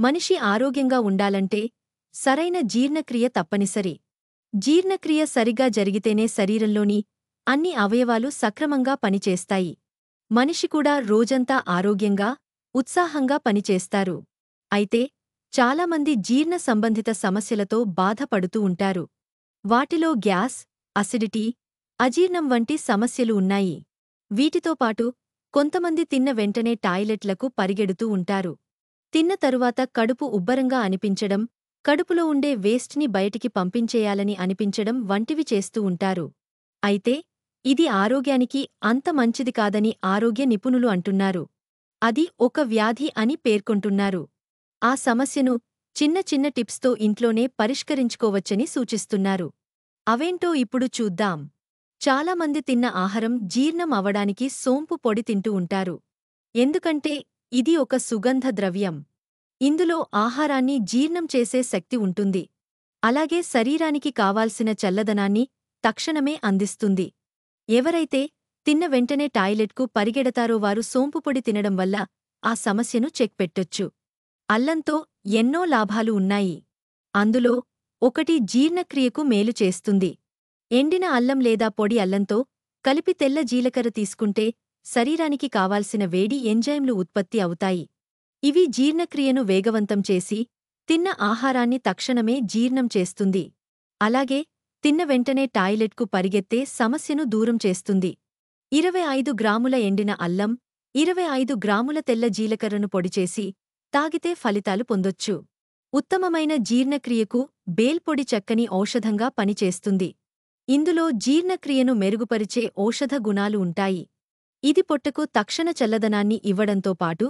మనిషి ఆరోగ్యంగా ఉండాలంటే సరైన జీర్ణక్రియ తప్పనిసరి. జీర్ణక్రియ సరిగా జరిగితేనే శరీరంలోని అన్ని అవయవాలు సక్రమంగా పనిచేస్తాయి. మనిషి కూడా రోజంతా ఆరోగ్యంగా, ఉత్సాహంగా పనిచేస్తారు. అయితే చాలామంది జీర్ణ సంబంధిత సమస్యలతో బాధపడుతూ ఉంటారు. వాటిలో గ్యాస్, అసిడిటీ, అజీర్ణం వంటి సమస్యలు ఉన్నాయి. వీటితో పాటు కొంతమంది తిన్న వెంటనే టాయిలెట్లకు పరిగెడుతూ ఉంటారు. తిన్న తరువాత కడుపు ఉబ్బరంగా అనిపించడం, కడుపులో ఉండే వేస్ట్ని బయటికి పంపించేయాలని అనిపించడం వంటివి చేస్తూ ఉంటారు. అయితే ఇది ఆరోగ్యానికి అంత మంచిది కాదని ఆరోగ్య నిపుణులు అంటున్నారు. అది ఒక వ్యాధి అని పేర్కొంటున్నారు. ఆ సమస్యను చిన్న చిన్న టిప్స్తో ఇంట్లోనే పరిష్కరించుకోవచ్చని సూచిస్తున్నారు. అవేంటో ఇప్పుడు చూద్దాం. చాలామంది తిన్న ఆహారం జీర్ణం అవడానికి సోంపు పొడి తింటూ ఉంటారు. ఎందుకంటే ఇది ఒక సుగంధ ద్రవ్యం. ఇందులో ఆహారాన్ని జీర్ణం చేసే శక్తి ఉంటుంది. అలాగే శరీరానికి కావాల్సిన చల్లదనాన్ని తక్షణమే అందిస్తుంది. ఎవరైతే తిన్న వెంటనే టాయిలెట్కు పరిగెడతారో వారు సోంపుపొడి తినడం వల్ల ఆ సమస్యను చెక్ పెట్టొచ్చు. అల్లంతో ఎన్నో లాభాలు ఉన్నాయి. అందులో ఒకటి జీర్ణక్రియకు మేలు చేస్తుంది. ఎండిన అల్లం లేదా పొడి అల్లంతో కలిపి తెల్ల జీలకర్ర తీసుకుంటే శరీరానికి కావాల్సిన వేడి ఎంజైమ్లు ఉత్పత్తి అవుతాయి. ఇవి జీర్ణక్రియను వేగవంతం చేసి తిన్న ఆహారాన్ని తక్షణమే జీర్ణం చేస్తుంది. అలాగే తిన్న వెంటనే టాయిలెట్కు పరిగెత్తే సమస్యను దూరం చేస్తుంది. 25 గ్రాముల ఎండిన అల్లం, 25 గ్రాముల తెల్ల జీలకర్రను పొడిచేసి తాగితే ఫలితాలు పొందొచ్చు. ఉత్తమమైన జీర్ణక్రియకు బేల్పొడి చక్కని ఔషధంగా పనిచేస్తుంది. ఇందులో జీర్ణక్రియను మెరుగుపరిచే ఔషధ గుణాలు ఉంటాయి. ఇది పొట్టకు తక్షణ చల్లదనాన్ని ఇవ్వడంతో పాటు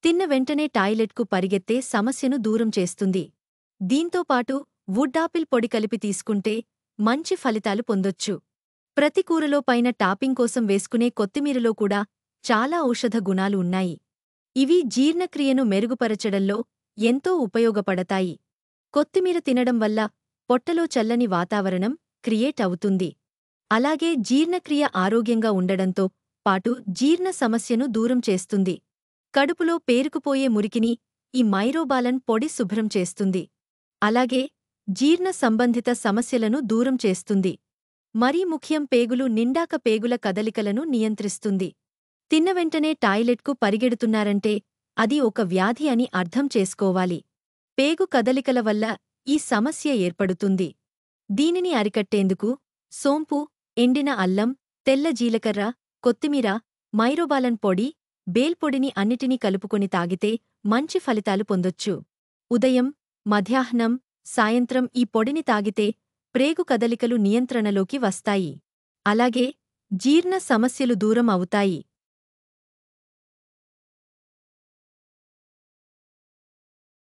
తిన్న వెంటనే టాయిలెట్కు పరిగెత్తే సమస్యను దూరం చేస్తుంది. దీంతోపాటు వుడ్డాపిల్ పొడి కలిపి తీసుకుంటే మంచి ఫలితాలు పొందొచ్చు. ప్రతి కూరలో పైన టాపింగ్ కోసం వేసుకునే కొత్తిమీరలో కూడా చాలా ఔషధ గుణాలు ఉన్నాయి. ఇవి జీర్ణక్రియను మెరుగుపరచడంలో ఎంతో ఉపయోగపడతాయి. కొత్తిమీర తినడం వల్ల పొట్టలో చల్లని వాతావరణం క్రియేట్ అవుతుంది. అలాగే జీర్ణక్రియ ఆరోగ్యంగా ఉండడంతో పాటు జీర్ణ సమస్యను దూరం చేస్తుంది. కడుపులో పేరుకుపోయే మురికిని ఈ మైరోబాలన్ పొడి శుభ్రం చేస్తుంది. అలాగే జీర్ణ సంబంధిత సమస్యలను దూరం చేస్తుంది. మరీ ముఖ్యం పేగులు నిండాక పేగుల కదలికలను నియంత్రిస్తుంది. తిన్న వెంటనే టాయిలెట్కు పరిగెడుతున్నారంటే అది ఒక వ్యాధి అని అర్థం చేసుకోవాలి. పేగు కదలికల వల్ల ఈ సమస్య ఏర్పడుతుంది. దీనిని అరికట్టేందుకు సోంపు, ఎండిన అల్లం, తెల్ల జీలకర్ర, కొత్తిమీర, మైరోబాలన్ పొడి, బేల్పొడిని అన్నిటినీ కలుపుకొని తాగితే మంచి ఫలితాలు పొందొచ్చు. ఉదయం, మధ్యాహ్నం, సాయంత్రం ఈ పొడిని తాగితే ప్రేగు కదలికలు నియంత్రణలోకి వస్తాయి. అలాగే జీర్ణ సమస్యలు దూరం అవుతాయి.